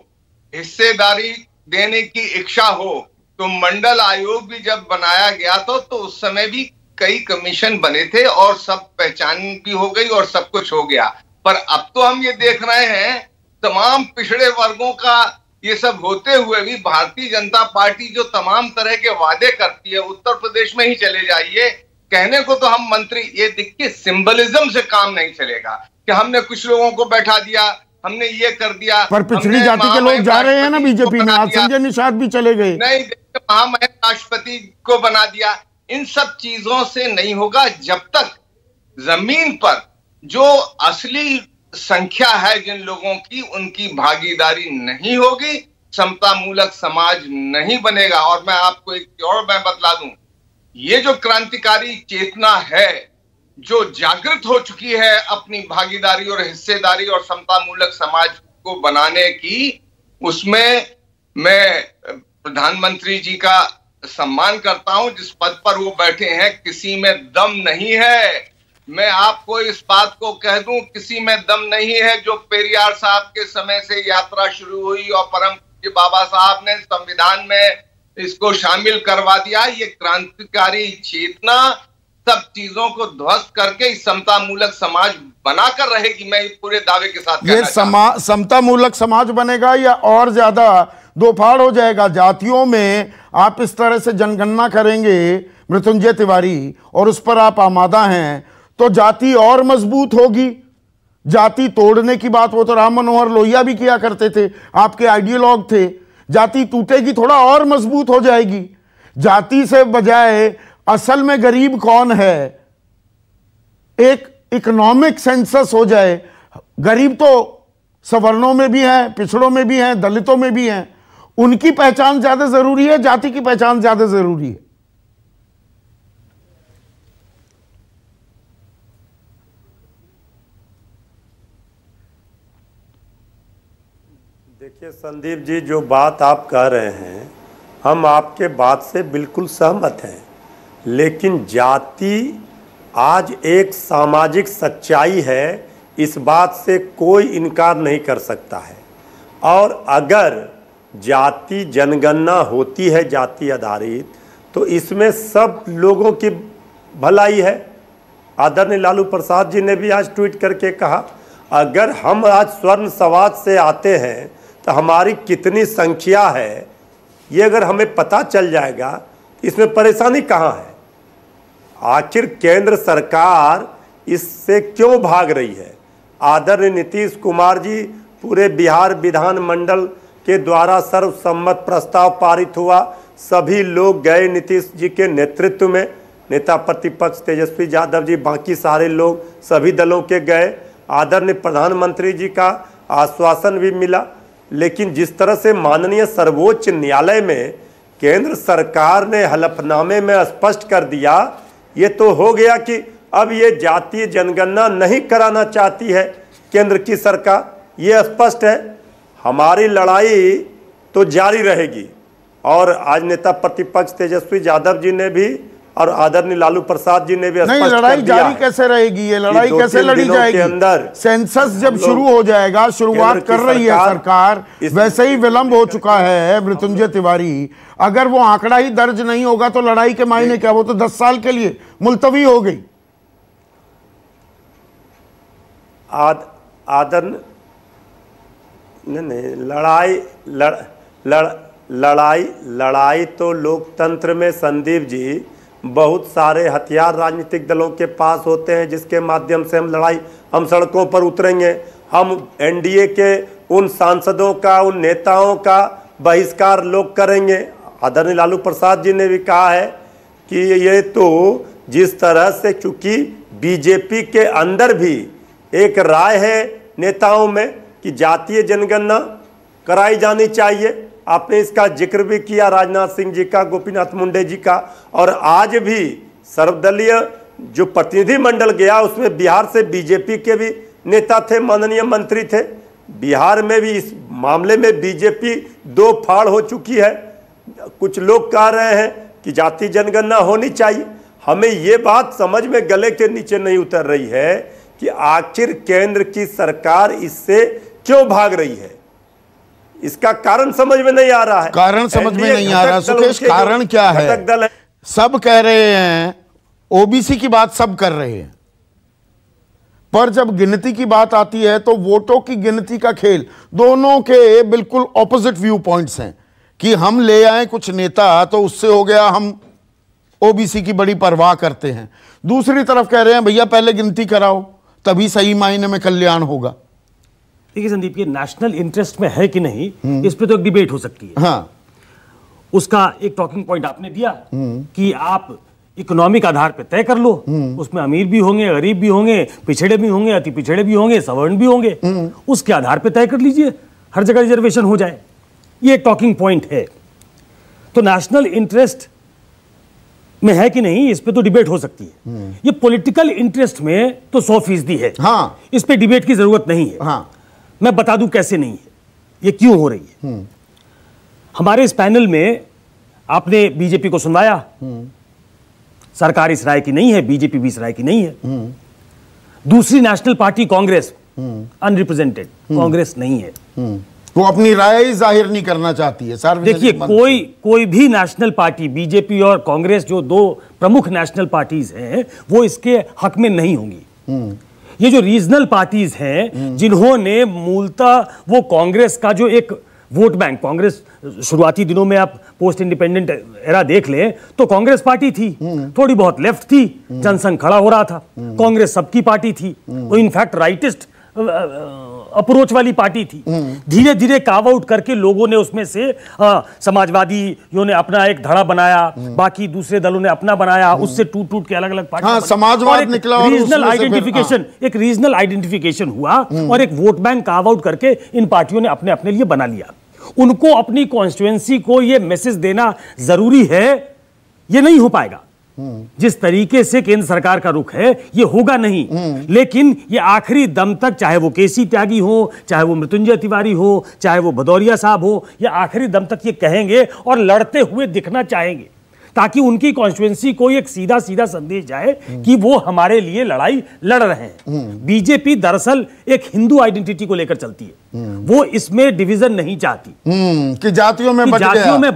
हिस्सेदारी देने की इच्छा हो, तो मंडल आयोग भी जब बनाया गया तो उस समय भी कई कमीशन बने थे और सब पहचान भी हो गई और सब कुछ हो गया। पर अब तो हम ये देख रहे हैं तमाम पिछड़े वर्गों का ये सब होते हुए भी भारतीय जनता पार्टी जो तमाम तरह के वादे करती है, उत्तर प्रदेश में ही चले जाइए, कहने को तो हम मंत्री, ये देखिए सिंबलिज्म से काम नहीं चलेगा कि हमने कुछ लोगों को बैठा दिया, हमने ये कर दिया, पर पिछड़ी जाति के लोग जा रहे हैं ना बीजेपी में, आज संजय निषाद भी चले गए। नहीं, महामहिम राष्ट्रपति को बना दिया। इन सब चीजों से नहीं होगा जब तक जमीन पर जो असली संख्या है जिन लोगों की, उनकी भागीदारी नहीं होगी, समता मूलक समाज नहीं बनेगा। और मैं आपको एक और मैं बतला दूं, ये जो क्रांतिकारी चेतना है जो जागृत हो चुकी है अपनी भागीदारी और हिस्सेदारी और समता मूलक समाज को बनाने की, उसमें मैं प्रधानमंत्री जी का सम्मान करता हूं जिस पद पर वो बैठे हैं। किसी में दम नहीं है, मैं आपको इस बात को कह दूं, किसी में दम नहीं है। जो पेरियार साहब के समय से यात्रा शुरू हुई और परम पूज्य बाबा साहब ने संविधान में इसको शामिल करवा दिया, ये क्रांतिकारी चेतना सब चीजों को ध्वस्त करके इस समता मूलक समाज बनाकर रहेगी। मैं पूरे दावे के साथ ये समता मूलक समाज बनेगा या और ज्यादा दोफाड़ हो जाएगा? जातियों में आप इस तरह से जनगणना करेंगे मृत्युंजय तिवारी, और उस पर आप आमादा हैं, तो जाति और मजबूत होगी। जाति तोड़ने की बात वो तो राम मनोहर लोहिया भी किया करते थे, आपके आइडियोलॉग थे। जाति टूटेगी थोड़ा और मजबूत हो जाएगी। जाति से बजाय असल में गरीब कौन है, एक इकोनॉमिक सेंसस हो जाए। गरीब तो सवर्णों में भी हैं, पिछड़ों में भी हैं, दलितों में भी हैं, उनकी पहचान ज्यादा जरूरी है, जाति की पहचान ज्यादा जरूरी है? देखिए संदीप जी, जो बात आप कह रहे हैं हम आपके बात से बिल्कुल सहमत हैं, लेकिन जाति आज एक सामाजिक सच्चाई है, इस बात से कोई इनकार नहीं कर सकता है। और अगर जाति जनगणना होती है जाति आधारित, तो इसमें सब लोगों की भलाई है। आदरणीय लालू प्रसाद जी ने भी आज ट्वीट करके कहा, अगर हम आज स्वर्ण समाज से आते हैं तो हमारी कितनी संख्या है, ये अगर हमें पता चल जाएगा तो इसमें परेशानी कहाँ है? आखिर केंद्र सरकार इससे क्यों भाग रही है? आदरणीय नीतीश कुमार जी, पूरे बिहार विधानमंडल के द्वारा सर्वसम्मत प्रस्ताव पारित हुआ, सभी लोग गए नीतीश जी के नेतृत्व में, नेता प्रतिपक्ष तेजस्वी यादव जी, बाकी सारे लोग सभी दलों के गए, आदरणीय प्रधानमंत्री जी का आश्वासन भी मिला। लेकिन जिस तरह से माननीय सर्वोच्च न्यायालय में केंद्र सरकार ने हलफनामे में स्पष्ट कर दिया, ये तो हो गया कि अब ये जातीय जनगणना नहीं कराना चाहती है केंद्र की सरकार, ये स्पष्ट है। हमारी लड़ाई तो जारी रहेगी। और आज नेता प्रतिपक्ष तेजस्वी यादव जी ने भी और आदरणीय लालू प्रसाद जी ने भी नहीं, लड़ाई जारी कैसे रहेगी? ये लड़ाई कैसे लड़ी जाएगी? अंदर सेंसस जब शुरू हो जाएगा, शुरुआत कर रही है सरकार, वैसे ही विलंब हो चुका है मृत्युंजय तिवारी। अगर वो आंकड़ा ही दर्ज नहीं होगा तो लड़ाई के मायने क्या? वो तो 10 साल के लिए मुलतवी हो गई। लड़ाई तो लोकतंत्र में संदीप जी बहुत सारे हथियार राजनीतिक दलों के पास होते हैं, जिसके माध्यम से हम सड़कों पर उतरेंगे, हम एनडीए के उन सांसदों का, उन नेताओं का बहिष्कार लोग करेंगे। आदरणीय लालू प्रसाद जी ने भी कहा है कि ये तो जिस तरह से, चूंकि बीजेपी के अंदर भी एक राय है नेताओं में कि जातीय जनगणना कराई जानी चाहिए। आपने इसका जिक्र भी किया, राजनाथ सिंह जी का, गोपीनाथ मुंडे जी का। और आज भी सर्वदलीय जो प्रतिनिधि मंडल गया उसमें बिहार से बीजेपी के भी नेता थे, माननीय मंत्री थे। बिहार में भी इस मामले में बीजेपी दो फाड़ हो चुकी है। कुछ लोग कह रहे हैं कि जातीय जनगणना होनी चाहिए। हमें ये बात समझ में गले के नीचे नहीं उतर रही है कि आखिर केंद्र की सरकार इससे क्यों भाग रही है। इसका कारण समझ में नहीं आ रहा है। कारण समझ में नहीं आ रहा सुकेश, कारण क्या है? सब कह रहे हैं, ओबीसी की बात सब कर रहे हैं, पर जब गिनती की बात आती है तो वोटों की गिनती का खेल, दोनों के बिल्कुल ऑपोजिट व्यू पॉइंट्स हैं कि हम ले आए कुछ नेता तो उससे हो गया हम ओबीसी की बड़ी परवाह करते हैं। दूसरी तरफ कह रहे हैं भैया पहले गिनती कराओ तभी सही मायने में कल्याण होगा। देखिए संदीप, ये नेशनल इंटरेस्ट में है कि नहीं, इस पे तो एक डिबेट हो सकती है। हाँ। उसका एक टॉकिंग पॉइंट आपने दिया कि आप इकोनॉमिक आधार पे तय कर लो, उसमें अमीर भी होंगे, गरीब भी होंगे, पिछड़े भी होंगे, अति पिछड़े भी होंगे, सवर्ण भी होंगे, उसके आधार पे तय कर लीजिए, हर जगह रिजर्वेशन हो जाए। ये एक टॉकिंग पॉइंट है। तो नेशनल इंटरेस्ट में है कि नहीं, इस पे तो डिबेट हो सकती है। ये पॉलिटिकल इंटरेस्ट में तो 100% है। हाँ। इस पे डिबेट की जरूरत नहीं है। हाँ। मैं बता दूं कैसे नहीं है, ये क्यों हो रही है। हमारे इस पैनल में आपने बीजेपी को सुनवाया, सरकार इस राय की नहीं है, बीजेपी भी इस राय की नहीं है। दूसरी national party Congress unrepresented, Congress नहीं है, वो अपनी राय जाहिर नहीं करना चाहती है। देखिए कोई भी नेशनल पार्टी, बीजेपी और कांग्रेस जो दो प्रमुख नेशनल पार्टीज हैं, वो इसके हक में नहीं होंगी। ये जो रीजनल पार्टीज हैं जिन्होंने मूलतः वो कांग्रेस का जो एक वोट बैंक, कांग्रेस शुरुआती दिनों में आप पोस्ट इंडिपेंडेंट एरा देख लें तो कांग्रेस पार्टी थी, थोड़ी बहुत लेफ्ट थी, जनसंघ खड़ा हो रहा था, कांग्रेस सबकी पार्टी थी, वो इनफैक्ट राइटिस्ट अप्रोच वाली पार्टी थी। धीरे धीरे कार्व आउट करके लोगों ने उसमें से समाजवादियों ने अपना एक धड़ा बनाया, बाकी दूसरे दलों ने अपना बनाया, उससे टूट टूट के अलग अलग पार्टी समाजवाद निकला और रीजनल आइडेंटिफिकेशन, एक रीजनल आइडेंटिफिकेशन हुआ और एक वोट बैंक कार्व आउट करके इन पार्टियों ने अपने अपने लिए बना लिया। उनको अपनी कॉन्स्टिट्यूएंसी को यह मैसेज देना जरूरी है, यह नहीं हो पाएगा जिस तरीके से केंद्र सरकार का रुख है, ये होगा नहीं। लेकिन ये आखिरी दम तक, चाहे वो केसी त्यागी हो, चाहे वो मृत्युंजय तिवारी हो, चाहे वो भदौरिया साहब हो, ये आखिरी दम तक ये कहेंगे और लड़ते हुए दिखना चाहेंगे, ताकि उनकी कॉन्स्टिट्यूएंसी को एक सीधा सीधा संदेश जाए कि वो हमारे लिए लड़ाई लड़ रहे हैं। बीजेपी दरअसल एक हिंदू आइडेंटिटी को लेकर चलती है, वो इसमें डिवीजन नहीं चाहती कि जातियों में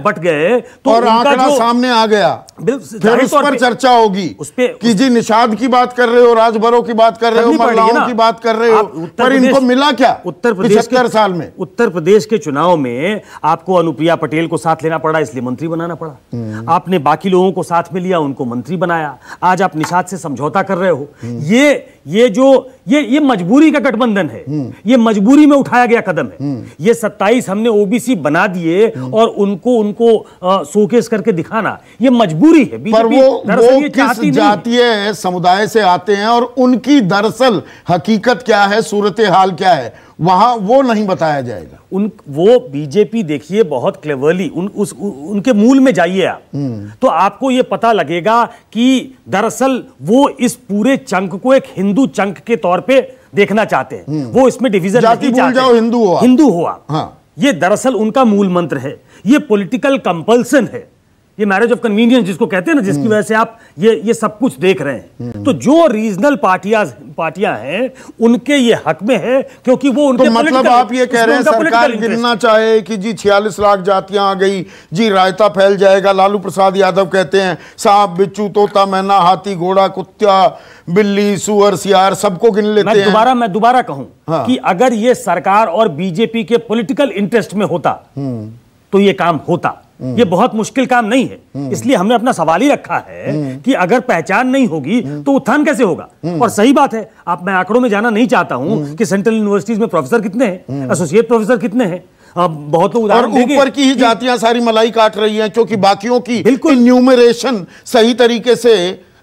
बट गए तो और आंकड़ा सामने आ गया, फिर उस पर चर्चा होगी कि जी निषाद की बात कर रहे हो, राजभरों की बात कर रहे हो, महिलाओं की बात कर रहे हो, पर इनको मिला क्या उत्तर प्रदेश 75 साल में? उत्तर प्रदेश के चुनाव में आपको अनुप्रिया पटेल को साथ लेना पड़ा, इसलिए मंत्री बनाना पड़ा। आपने बाकी लोगों को साथ में लिया, उनको मंत्री बनाया। आज आप निषाद से समझौता कर रहे हो। ये मजबूरी का गठबंधन है, ये मजबूरी में उठाया गया कदम है। ये 27 हमने ओबीसी बना दिए और उनको शोकेस करके दिखाना, ये मजबूरी है। पर वो किस जातीय समुदाय से आते हैं और उनकी दरअसल हकीकत क्या है, सूरत हाल क्या है, वहां वो नहीं बताया जाएगा। वो बीजेपी देखिए बहुत क्लेवरली उनके मूल में जाइए आप, तो आपको ये पता लगेगा कि दरअसल वो इस पूरे चंक को एक हिंदू चंक के तौर पे देखना चाहते हैं। वो इसमें डिवीजन नहीं चाहते, हिंदू हो आप। हाँ। ये दरअसल उनका मूल मंत्र है, ये पॉलिटिकल कंपल्सन है, ये मैरिज ऑफ कन्वीनियंस जिसको कहते हैं ना, जिसकी वजह से आप ये सब कुछ देख रहे हैं। तो जो रीजनल पार्टियां हैं उनके ये हक में है, क्योंकि वो उनके मतलब आप ये कह रहे हैं सरकार गिनना चाहे कि जी 46 लाख जातियां आ गई जी, रायता फैल जाएगा। लालू प्रसाद यादव कहते हैं सांप, बिच्छू, तोता, मैना, हाथी, घोड़ा, कुत्ता, बिल्ली, सुअर, सियार, सबको गिन लेते हैं। मैं दोबारा कहूं कि अगर ये सरकार और बीजेपी के पॉलिटिकल इंटरेस्ट में होता तो ये काम होता। ये बहुत मुश्किल काम नहीं है, इसलिए हमने अपना सवाल ही रखा है कि अगर पहचान नहीं होगी तो उत्थान कैसे होगा। और सही बात है, मैं आंकड़ों में जाना नहीं चाहता हूं कि सेंट्रल यूनिवर्सिटीज में प्रोफेसर कितने हैं, एसोसिएट प्रोफेसर कितने हैं, बहुत लोग उदाहरण देंगे। ऊपर की ही जातियां सारी मलाई काट रही हैं, क्योंकि बाकियों की इन्यूमरेशन सही तरीके से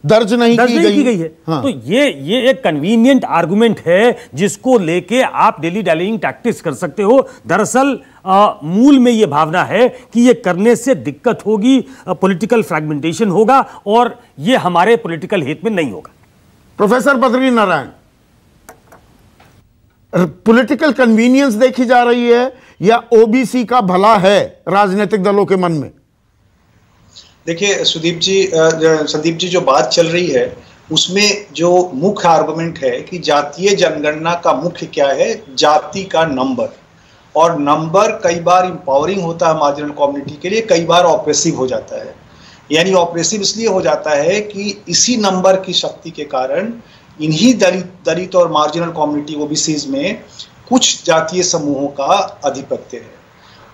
दर्ज नहीं की गई है। हाँ। तो ये एक कन्वीनियंट आर्गुमेंट है जिसको लेके आप डेली डैलिंग टैक्टिक्स कर सकते हो। दरअसल मूल में ये भावना है कि ये करने से दिक्कत होगी, पॉलिटिकल फ्रैगमेंटेशन होगा और ये हमारे पॉलिटिकल हित में नहीं होगा। Professor Badri Narayan, political convenience देखी जा रही है या ओबीसी का भला है राजनीतिक दलों के मन में? देखिए संदीप जी जो बात चल रही है उसमें जो मुख्य आर्गुमेंट है कि जातीय जनगणना का मुख्य क्या है, जाति का नंबर। और नंबर कई बार इंपावरिंग होता है मार्जिनल कम्युनिटी के लिए, कई बार ऑप्रेसिव हो जाता है। यानी ऑप्रेसिव इसलिए हो जाता है कि इसी नंबर की शक्ति के कारण इन्हीं दलित और मार्जिनल कम्युनिटी ओबीसीज में कुछ जातीय समूहों का आधिपत्य है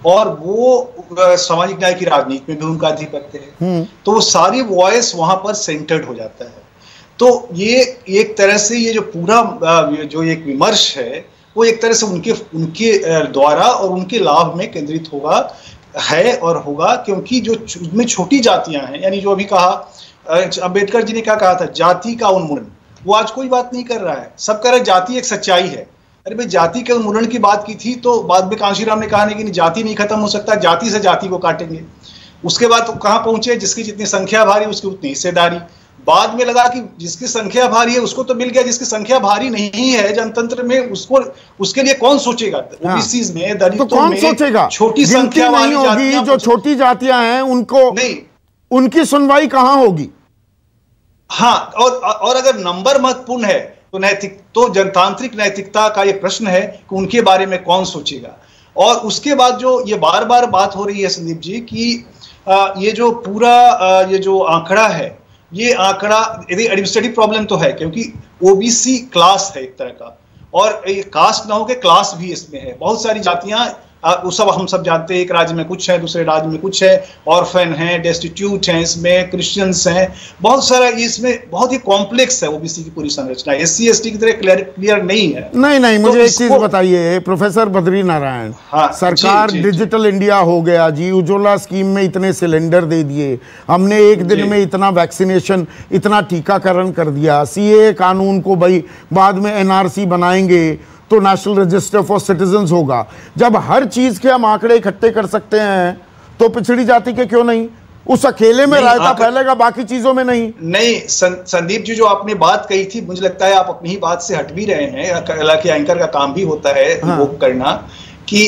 और वो सामाजिक न्याय की राजनीति में भी उनका आधिपत्य है। तो वो सारी वॉइस वहां पर सेंटर्ड हो जाता है। तो ये एक तरह से ये जो पूरा जो एक विमर्श है वो एक तरह से उनके द्वारा और उनके लाभ में केंद्रित होगा क्योंकि जो में छोटी जातियां हैं, यानी जो अभी कहा अंबेडकर जी ने क्या कहा था, जाति का उन्मूलन, वो आज कोई बात नहीं कर रहा है। सब कह रहे जाति एक सच्चाई है। अरे भाई जाति के उन्मूलन की बात की थी तो बाद में कांशीराम ने कहा कि जाति नहीं खत्म हो सकता, जाति से जाति को काटेंगे। उसके बाद तो कहाँ पहुंचे, जिसकी जितनी संख्या भारी उसकी उतनी हिस्सेदारी। बाद में लगा कि जिसकी संख्या भारी है उसको तो मिल गया, जिसकी संख्या भारी नहीं है जनतंत्र में उसको उसके लिए कौन सोचेगा। ओबीसीज में, दलितों तो कौन सोचेगा? छोटी संख्या नहीं होगी, जो छोटी जातियां हैं उनको नहीं, उनकी सुनवाई कहां होगी? हाँ, और अगर नंबर महत्वपूर्ण है तो जनतांत्रिक नैतिकता का ये प्रश्न है कि उनके बारे में कौन सोचेगा। और उसके बाद जो ये बार बार बात हो रही है संदीप जी कि ये जो पूरा ये जो आंकड़ा है, ये आंकड़ा एडमिनिस्ट्रेटिव प्रॉब्लम तो है क्योंकि ओबीसी क्लास है एक तरह का, और ये कास्ट ना हो के क्लास भी इसमें है। बहुत सारी जातियां वो सब हम सब जानते हैं, एक राज्य में कुछ है, दूसरे राज्य में कुछ है, ऑर्फन है, डेस्टिट्यूट हैं, इसमें क्रिश्चियंस हैं, बहुत सारा, इसमें बहुत ही कॉम्प्लेक्स है ओबीसी की पूरी संरचना। एससी एसटी की तरह क्लियर नहीं है। नहीं, मुझे एक चीज बताइए प्रोफेसर बद्री नारायण, सरकार डिजिटल इंडिया हो गया जी, उज्ज्वला स्कीम में इतने सिलेंडर दे दिए, हमने एक दिन में इतना वैक्सीनेशन, इतना टीकाकरण कर दिया, सीए कानून को भाई बाद में एनआरसी बनाएंगे तो नेशनल रजिस्टर फॉर सिटीजंस होगा। जब हर चीज के हम आंकड़े इकट्ठे कर सकते हैं तो पिछड़ी जाति के क्यों नहीं? उस अकेले में रायता फैलेगा, बाकी चीजों में नहीं। संदीप जी, जो आपने बात कही थी, मुझे लगता है आप अपनी ही बात से हट भी रहे हैं। हालांकि एंकर का काम भी होता है वो करना कि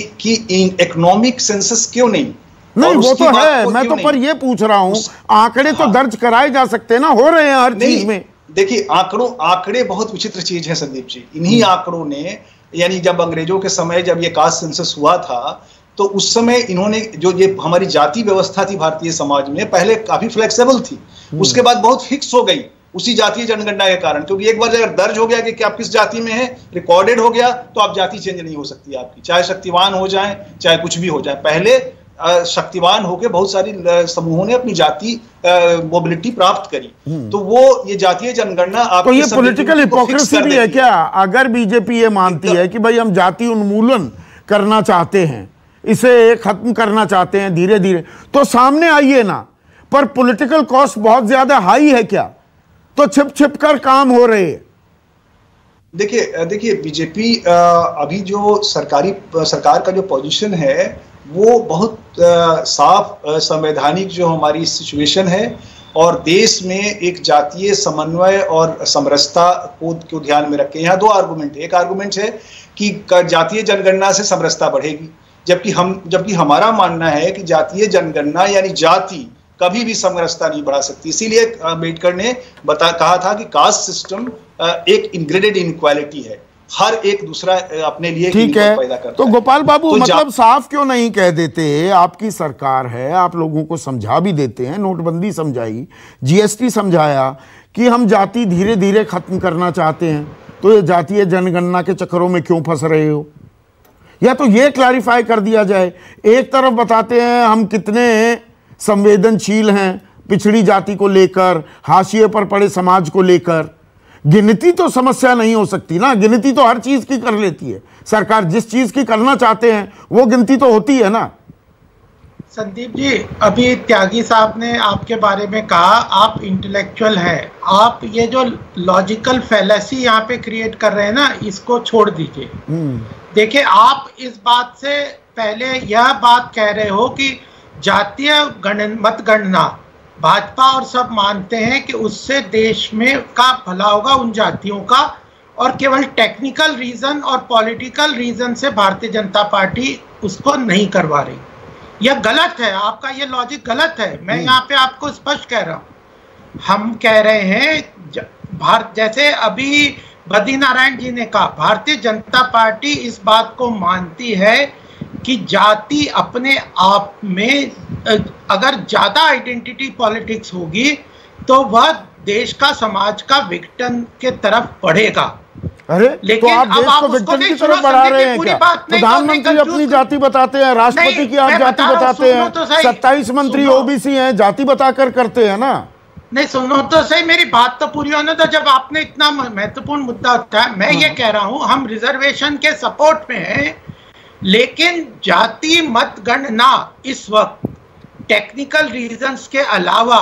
इकोनॉमिक सेंसस क्यों नहीं, वो तो है, मैं तो पर ये पूछ रहा हूं, आंकड़े तो दर्ज कराए जा सकते हैं ना, हो रहे हैं हर चीज में। देखिए, आंकड़े बहुत विचित्र चीज है संदीप जी। इन्हीं आंकड़ों ने, यानी जब अंग्रेजों के समय जब ये कास्ट सेंसस हुआ था, तो उस समय इन्होंने जो ये हमारी जाति व्यवस्था थी भारतीय समाज में, पहले काफी फ्लेक्सिबल थी, उसके बाद बहुत फिक्स हो गई उसी जातीय जनगणना के कारण। क्योंकि एक बार अगर दर्ज हो गया कि आप किस जाति में हैं, रिकॉर्डेड हो गया, तो आप जाति चेंज नहीं हो सकती आपकी, चाहे शक्तिवान हो जाए, चाहे कुछ भी हो जाए। पहले शक्तिवान होकर बहुत सारी समूहों ने अपनी जाति मोबिलिटी प्राप्त करी, तो वो ये जातीय जनगणना तो ये पॉलिटिकल हिपोक्रेसी भी है क्या? अगर बीजेपी ये मानती है कि भाई हम जाति उन्मूलन करना चाहते हैं, इसे खत्म करना चाहते हैं धीरे धीरे, तो सामने आइए ना, पर पॉलिटिकल कॉस्ट बहुत ज्यादा हाई है क्या? तो छिप कर काम हो रहे हैं। देखिए बीजेपी अभी जो सरकार का जो पोजीशन है वो बहुत साफ संवैधानिक जो हमारी सिचुएशन है, और देश में एक जातीय समन्वय और समरसता को ध्यान में रखे। यहाँ दो आर्गुमेंट है। एक आर्गुमेंट है कि जातीय जनगणना से समरसता बढ़ेगी, जबकि हमारा मानना है कि जातीय जनगणना यानी जाति कभी भी समरसता नहीं बढ़ा सकती। इसीलिए अम्बेडकर ने कहा था कि कास्ट सिस्टम एक इनग्रेडेड इनइक्वालिटी है, हर एक दूसरा अपने लिए ठीक है। पैदा करता तो गोपाल बाबू तो मतलब साफ क्यों नहीं कह देते, आपकी सरकार है, आप लोगों को समझा भी देते हैं, नोटबंदी समझाई, जीएसटी समझाया कि हम जाति धीरे धीरे खत्म करना चाहते हैं, तो ये जातीय जनगणना के चक्करों में क्यों फंस रहे हो? या तो ये क्लैरिफाई कर दिया जाए। एक तरफ बताते हैं हम कितने संवेदनशील हैं पिछड़ी जाति को लेकर, हाशिए पर पड़े समाज को लेकर, गिनती तो समस्या नहीं हो सकती ना, गिनती तो हर चीज की कर लेती है सरकार, जिस चीज की करना चाहते हैं वो गिनती तो होती है ना। संदीप जी, अभी त्यागी साहब ने आपके बारे में कहा आप इंटेलेक्चुअल हैं, आप ये जो लॉजिकल फैलेसी यहाँ पे क्रिएट कर रहे हैं ना, इसको छोड़ दीजिए। देखिए, आप इस बात से पहले यह बात कह रहे हो कि जातीय मतगणना भाजपा और सब मानते हैं कि उससे देश में का भला होगा उन जातियों का, और केवल टेक्निकल रीजन और पॉलिटिकल रीजन से भारतीय जनता पार्टी उसको नहीं करवा रही। यह गलत है, आपका ये लॉजिक गलत है। मैं यहाँ पे आपको स्पष्ट कह रहा हूँ। हम कह रहे हैं जैसे अभी बद्री नारायण जी ने कहा, भारतीय जनता पार्टी इस बात को मानती है कि जाति अपने आप में अगर ज्यादा आइडेंटिटी पॉलिटिक्स होगी तो वह देश का, समाज का विघटन के तरफ बढ़ेगा। अरे लेकिन तो आप देश को विघटन की तरफ बढ़ा रहे हैं क्या? प्रधानमंत्री अपनी जाति बताते हैं, राष्ट्रपति की आप जाति बताते हैं, 27 मंत्री ओबीसी हैं, जाति बताकर करते हैं ना। नहीं, सुनो तो सही, मेरी बात तो पूरी होने दो। जब आपने इतना महत्वपूर्ण मुद्दा उठाया, मैं ये कह रहा हूं हम रिजर्वेशन के सपोर्ट में हैं, लेकिन जाति मतगणना इस वक्त टेक्निकल रीजंस के अलावा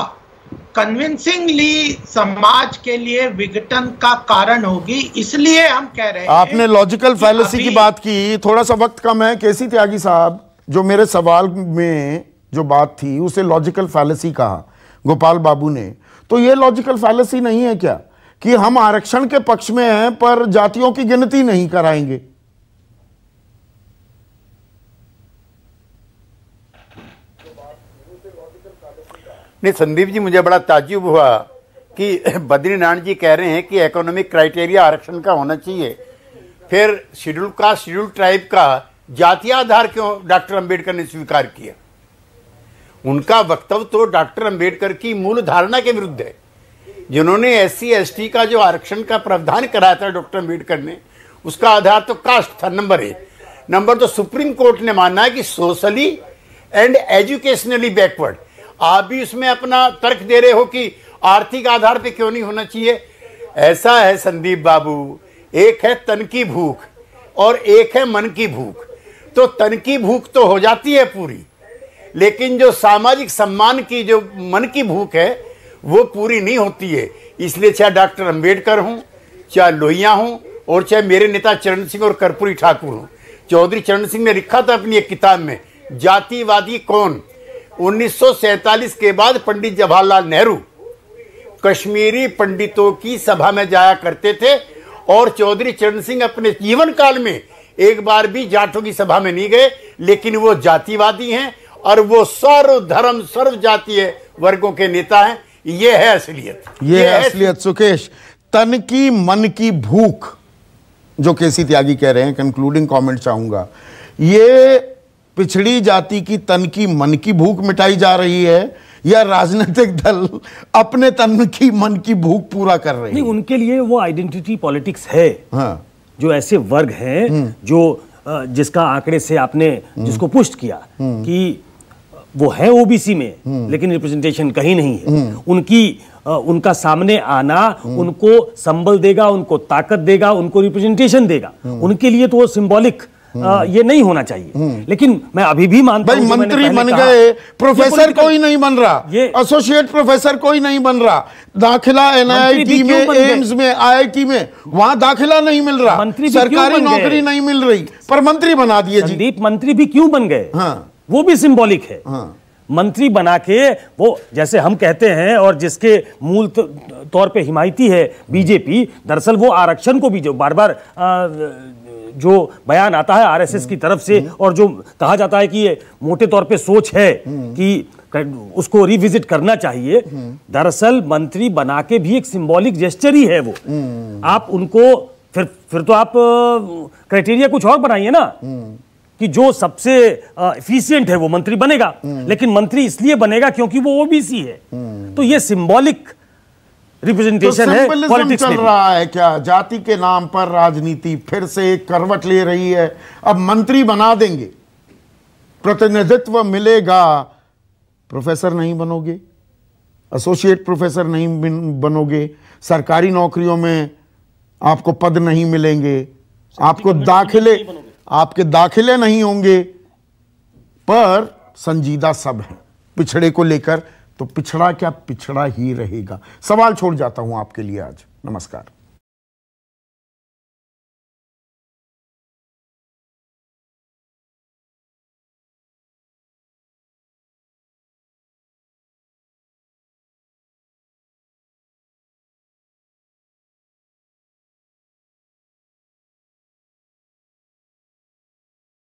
कन्विंसिंगली समाज के लिए विघटन का कारण होगी। इसलिए हम कह रहे हैं। आपने लॉजिकल फैलेसी की बात की, थोड़ा सा वक्त कम है, केसी त्यागी साहब, जो मेरे सवाल में जो बात थी उसे लॉजिकल फैलेसी कहा गोपाल बाबू ने, तो ये लॉजिकल फैलेसी नहीं है क्या कि हम आरक्षण के पक्ष में हैं पर जातियों की गिनती नहीं कराएंगे? नहीं संदीप जी, मुझे बड़ा ताज्जुब हुआ कि बद्री नारायण जी कह रहे हैं कि इकोनॉमिक क्राइटेरिया आरक्षण का होना चाहिए, फिर शेड्यूल कास्ट शेड्यूल ट्राइब का जातीय आधार क्यों डॉक्टर अंबेडकर ने स्वीकार किया? उनका वक्तव्य तो डॉक्टर अंबेडकर की मूल धारणा के विरुद्ध है। जिन्होंने SC ST का जो आरक्षण का प्रावधान कराया था डॉक्टर अंबेडकर ने, उसका आधार तो कास्ट था, नंबर 1। नंबर 2, सुप्रीम कोर्ट ने माना है कि सोशली एंड एजुकेशनली बैकवर्ड। आप भी उसमें अपना तर्क दे रहे हो कि आर्थिक आधार पे क्यों नहीं होना चाहिए। ऐसा है संदीप बाबू, एक है तन की भूख और एक है मन की भूख। तो तन की भूख तो हो जाती है पूरी, लेकिन जो सामाजिक सम्मान की जो मन की भूख है वो पूरी नहीं होती है। इसलिए चाहे डॉक्टर अंबेडकर हूं, चाहे लोहिया हूं, और चाहे मेरे नेता चरण सिंह और कर्पूरी ठाकुर हूं। चौधरी चरण सिंह ने लिखा था अपनी एक किताब में, जातिवादी कौन। 1947 के बाद पंडित जवाहरलाल नेहरू कश्मीरी पंडितों की सभा में जाया करते थे, और चौधरी चरण सिंह अपने जीवन काल में एक बार भी जाटों की सभा में नहीं गए। लेकिन वो जातिवादी हैं और वो सर्व धर्म सर्व जातीय वर्गों के नेता हैं। ये है असलियत, ये है असलियत। सुकेश, तन की मन की भूख जो केसी त्यागी कह रहे हैं, कंक्लूडिंग कमेंट चाहूंगा, ये पिछड़ी जाति की तन की मन की भूख मिटाई जा रही है या राजनीतिक दल अपने तन की मन की भूख पूरा कर रहे हैं? नहीं, उनके लिए वो आइडेंटिटी पॉलिटिक्स है। हाँ। जो ऐसे वर्ग हैं जो जिसका आंकड़े से आपने जिसको पुष्ट किया कि वो है ओबीसी में लेकिन रिप्रेजेंटेशन कहीं नहीं है, उनका सामने आना उनको संबल देगा, उनको ताकत देगा, उनको रिप्रेजेंटेशन देगा। उनके लिए तो वो सिंबॉलिक ये नहीं होना चाहिए। लेकिन मैं अभी भी मानता हूं, मंत्री बन गए, प्रोफेसर कोई नहीं बन रहा, एसोसिएट प्रोफेसर कोई नहीं बन रहा, दाखिला एनआईटी में, एम्स में, आईआईटी में वहां दाखिला नहीं मिल रहा, सरकारी नौकरी नहीं मिल रही, पर मंत्री बना दिए। संदीप, मंत्री भी क्यों बन गए? वो भी सिंबॉलिक है। मंत्री बना के वो, जैसे हम कहते हैं, और जिसके मूल तौर पे हिमायती है बीजेपी, दरअसल वो आरक्षण को भी जो बार बार जो बयान आता है आरएसएस की तरफ से, और जो कहा जाता है कि ये मोटे तौर पे सोच है कि उसको रिविजिट करना चाहिए, दरअसल मंत्री बना के भी एक सिंबॉलिक जेस्चर ही है वो। आप उनको फिर तो आप क्राइटेरिया कुछ और बनाइए ना, कि जो सबसे एफिशिएंट है वो मंत्री बनेगा। लेकिन मंत्री इसलिए बनेगा क्योंकि वो ओबीसी है। तो ये सिंबॉलिक रिप्रेजेंटेशन है। पॉलिटिक्स चल रहा है क्या? जाति के नाम पर राजनीति फिर से एक करवट ले रही है। अब मंत्री बना देंगे, प्रतिनिधित्व मिलेगा, प्रोफेसर नहीं बनोगे, एसोसिएट प्रोफेसर नहीं बनोगे, सरकारी नौकरियों में आपको पद नहीं मिलेंगे, आपके दाखिले नहीं होंगे। पर संजीदा सब है पिछड़े को लेकर, तो पिछड़ा क्या पिछड़ा ही रहेगा। सवाल छोड़ जाता हूं आपके लिए आज। नमस्कार।